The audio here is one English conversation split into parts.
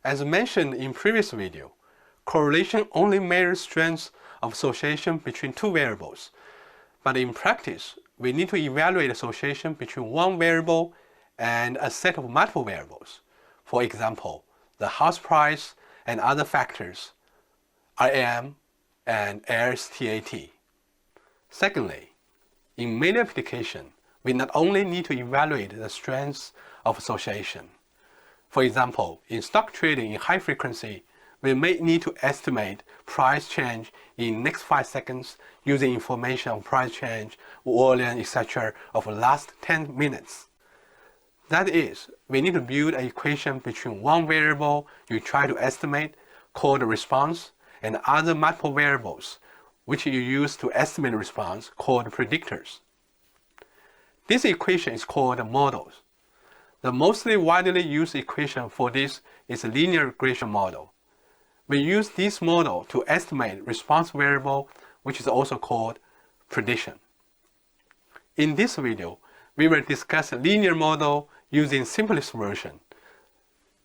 As mentioned in previous video, correlation only measures strength of association between two variables. But in practice, we need to evaluate association between one variable and a set of multiple variables. For example, the house price and other factors, IM and LSTAT. Secondly, in many applications, we not only need to evaluate the strength of association. For example, in stock trading in high frequency, we may need to estimate price change in next 5 seconds using information of price change, volume, etc. of the last 10 minutes. That is, we need to build an equation between one variable you try to estimate, called response, and other multiple variables, which you use to estimate response, called predictors. This equation is called models. The most widely used equation for this is a linear regression model. We use this model to estimate response variable, which is also called prediction. In this video, we will discuss a linear model using simplest version,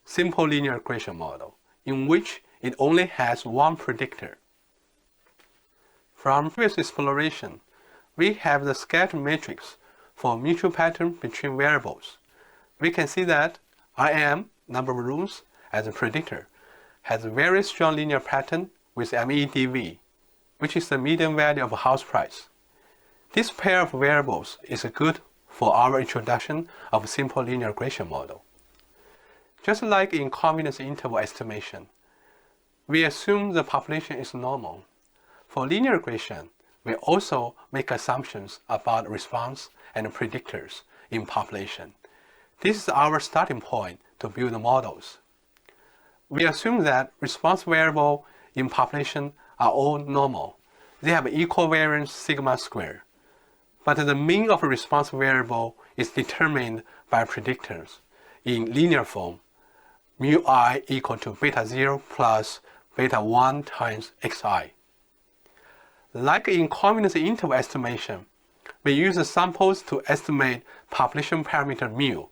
simple linear regression model, in which it only has one predictor. From previous exploration, we have the scatter matrix for mutual pattern between variables. We can see that IM, number of rooms, as a predictor, has a very strong linear pattern with MEDV, which is the median value of a house price. This pair of variables is good for our introduction of a simple linear regression model. Just like in confidence interval estimation, we assume the population is normal. For linear regression, we also make assumptions about response and predictors in population. This is our starting point to build the models. We assume that response variables in population are all normal. They have equal variance sigma squared. But the mean of a response variable is determined by predictors in linear form, mu I equal to beta 0 plus beta 1 times xi. Like in confidence interval estimation, we use samples to estimate population parameter mu.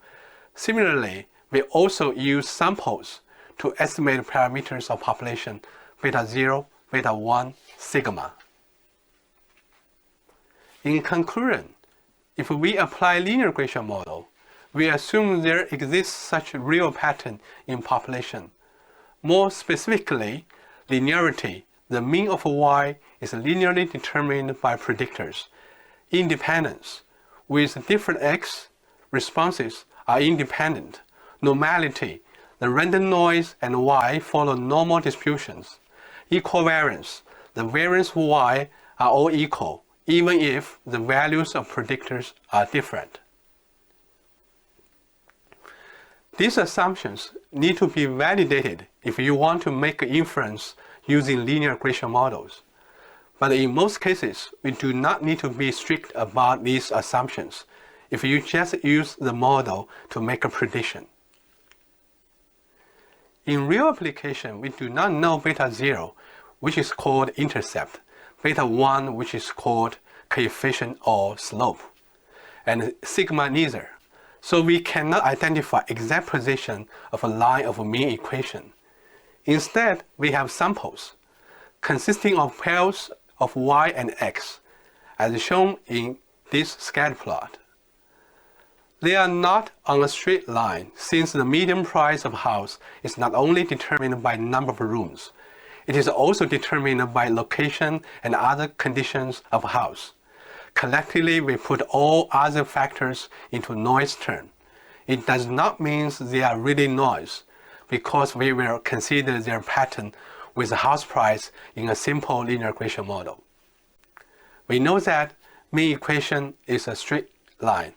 Similarly, we also use samples to estimate parameters of population beta 0, beta 1, sigma. In conclusion, if we apply linear regression model, we assume there exists such a real pattern in population. More specifically, linearity, the mean of y, is linearly determined by predictors. Independence, with different x, responses are independent. Normality, the random noise and y follow normal distributions. Equivariance, the variance of y are all equal, even if the values of predictors are different. These assumptions need to be validated if you want to make an inference using linear regression models. But in most cases, we do not need to be strict about these assumptions if you just use the model to make a prediction. In real application, we do not know beta 0, which is called intercept, beta 1, which is called coefficient or slope, and sigma neither. So we cannot identify exact position of a line of a mean equation. Instead, we have samples consisting of pairs of y and x, as shown in this scatter plot. They are not on a straight line, since the median price of a house is not only determined by number of rooms, it is also determined by location and other conditions of a house. Collectively, we put all other factors into noise term. It does not mean they are really noise, because we will consider their pattern with the house price in a simple linear regression model. We know that mean equation is a straight line.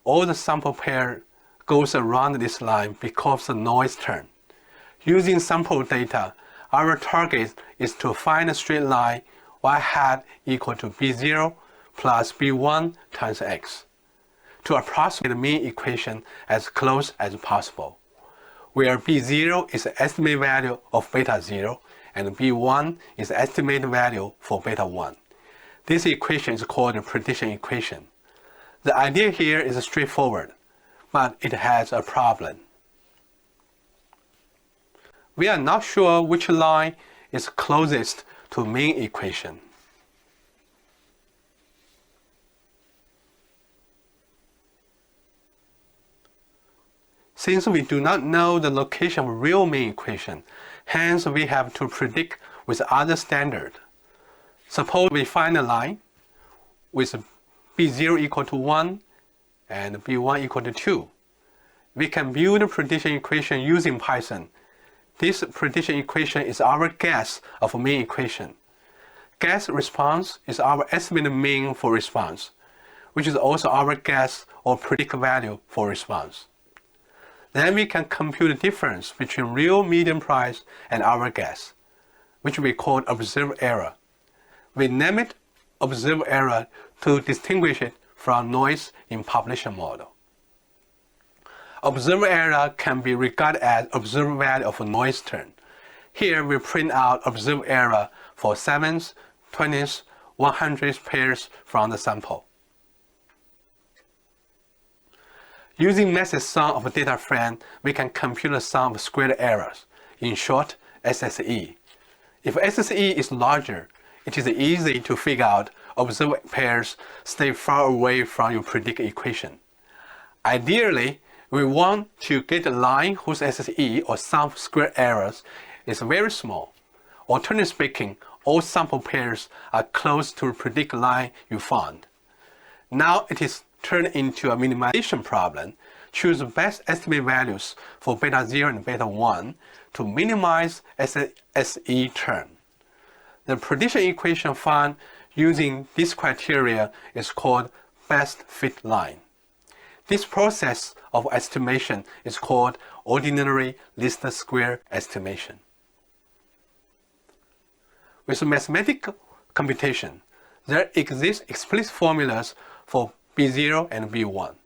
All the sample pair goes around this line because of the noise term. Using sample data, our target is to find a straight line y hat equal to b0 plus b1 times x, to approximate the mean equation as close as possible, where b0 is the estimated value of beta 0 and b1 is the estimated value for beta 1. This equation is called the prediction equation. The idea here is straightforward, but it has a problem. we are not sure which line is closest to main equation. Since we do not know the location of real main equation, hence we have to predict with other standard. Suppose we find a line with b0 equal to 1 and b1 equal to 2. We can build a prediction equation using Python. This prediction equation is our guess of main equation. Guess response is our estimated mean for response, which is also our guess or predict value for response. Then we can compute the difference between real median price and our guess, which we call observed error. We name it observed error to distinguish it from noise in population model. Observed error can be regarded as observed value of a noise term. Here we print out observed error for 7th, 20th, 100th pairs from the sample. Using massive sum of data frame, we can compute the sum of squared errors, in short, SSE. If SSE is larger, it is easy to figure out observed pairs stay far away from your predict equation. Ideally, we want to get a line whose SSE or sum of squared errors is very small. Alternatively speaking, all sample pairs are close to the predict line you found. Now it is turned into a minimization problem. Choose the best estimate values for beta 0 and beta 1 to minimize SSE term. The prediction equation found using this criteria is called best fit line. This process of estimation is called ordinary least square estimation. With mathematical computation, there exist explicit formulas for B0 and B1.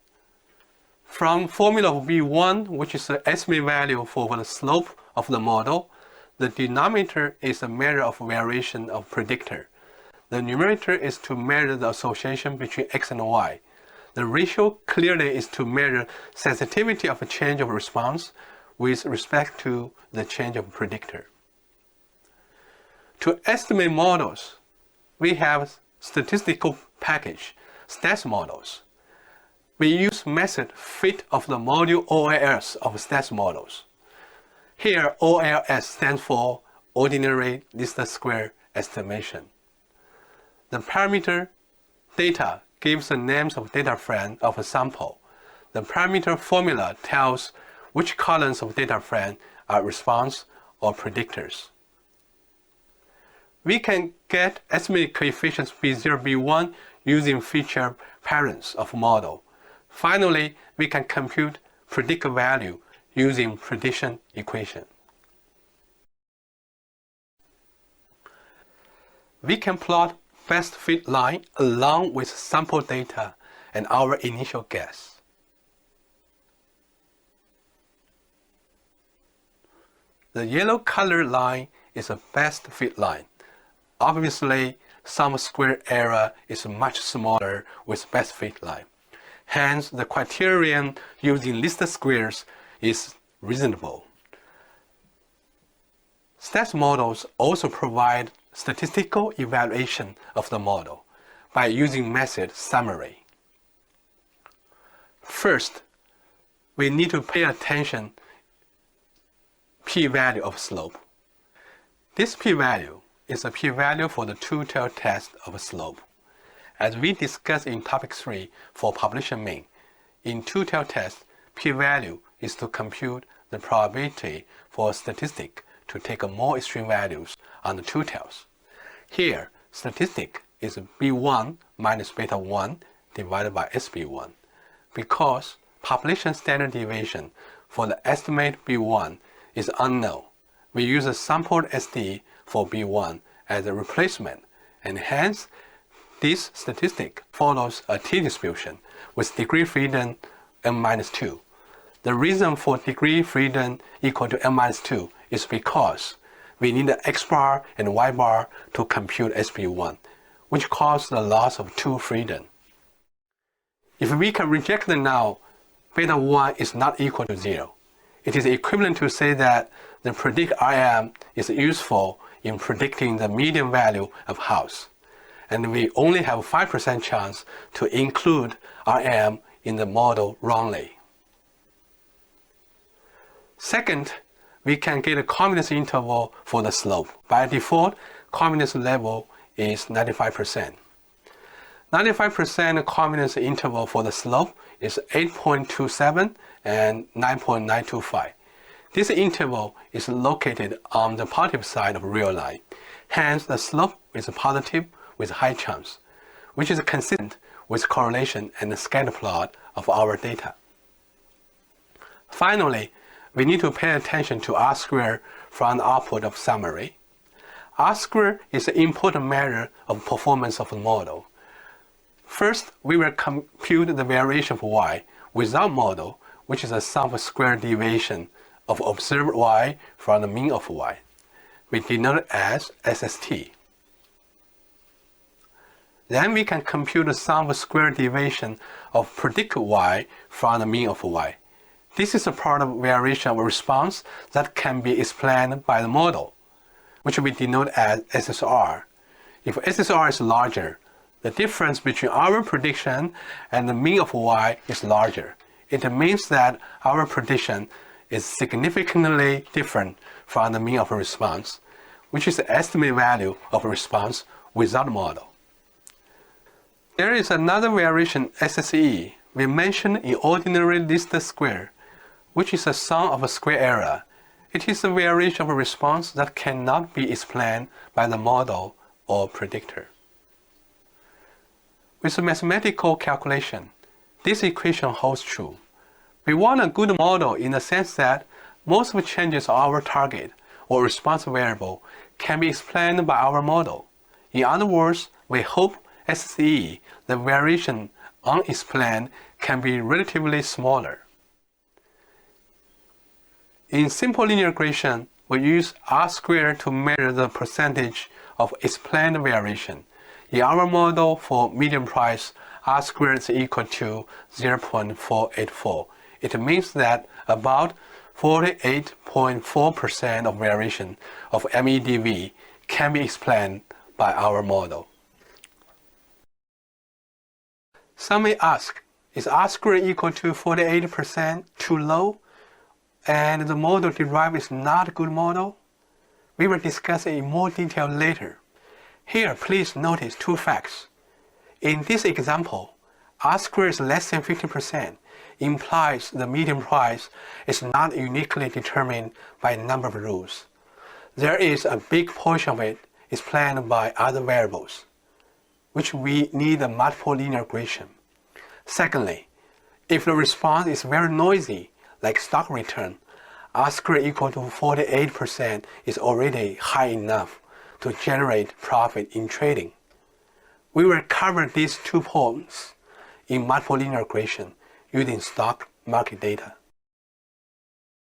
From formula of B1, which is the estimate value for the slope of the model, the denominator is a measure of variation of predictor. The numerator is to measure the association between x and y. The ratio clearly is to measure sensitivity of a change of response with respect to the change of predictor. To estimate models, we have statistical package, stats models. We use method fit of the module OLS of stats models. Here, OLS stands for ordinary least square estimation. The parameter data gives the names of data frame of a sample. The parameter formula tells which columns of data frame are response or predictors. We can get estimated coefficients B0, B1 using feature parents of model. Finally, we can compute predict value using prediction equation. We can plot best fit line along with sample data and our initial guess. The yellow colored line is a best fit line. Obviously, some square error is much smaller with best fit line. Hence, the criterion using least squares is reasonable. Stats models also provide statistical evaluation of the model by using method summary. First, we need to pay attention p-value of slope. This p-value is a p-value for the two-tailed test of slope. As we discussed in topic 3 for population mean, in two-tailed test, p-value is to compute the probability for a statistic to take more extreme values on the two tails. Here, statistic is B1 minus beta 1 divided by SB1. Because population standard deviation for the estimate B1 is unknown, we use a sampled SD for B1 as a replacement, and hence this statistic follows a t-distribution with degree freedom n-2. The reason for degree freedom equal to n-2 is because we need the x bar and y bar to compute SB1, which causes the loss of two freedom. If we can reject the null, beta 1 is not equal to 0. It is equivalent to say that the predict RM is useful in predicting the median value of house, and we only have 5% chance to include RM in the model wrongly. Second, we can get a confidence interval for the slope. By default, confidence level is 95%. 95% confidence interval for the slope is 8.27 and 9.925. This interval is located on the positive side of real line. Hence, the slope is positive with high chance, which is consistent with correlation and the scatter plot of our data. Finally, we need to pay attention to R-squared from the output of summary. R-squared is an important measure of performance of the model. First, we will compute the variation of y without model, which is a sum of square deviation of observed y from the mean of y. We denote it as SST. Then we can compute the sum of square deviation of predicted y from the mean of y. This is a part of variation of response that can be explained by the model, which we denote as SSR. If SSR is larger, the difference between our prediction and the mean of y is larger. It means that our prediction is significantly different from the mean of a response, which is the estimated value of a response without a model. There is another variation, SSE, we mentioned in ordinary least square, which is a sum of a square error. It is a variation of a response that cannot be explained by the model or predictor. With a mathematical calculation, this equation holds true. We want a good model in the sense that most of the changes of our target or response variable can be explained by our model. In other words, we hope SSE, the variation unexplained, can be relatively smaller. In simple linear regression, we use R-squared to measure the percentage of explained variation. In our model for median price, R-squared is equal to 0.484. It means that about 48.4% of variation of MEDV can be explained by our model. Some may ask, is R-squared equal to 48% too low, and the model derived is not a good model? We will discuss it in more detail later. Here, please notice two facts. In this example, R-squared is less than 50%, implies the median price is not uniquely determined by a number of rules. There is a big portion of it explained by other variables, which we need a multiple linear regression. Secondly, if the response is very noisy, like stock return, R-squared equal to 48% is already high enough to generate profit in trading. We will cover these 2 points in multiple linear regression using stock market data.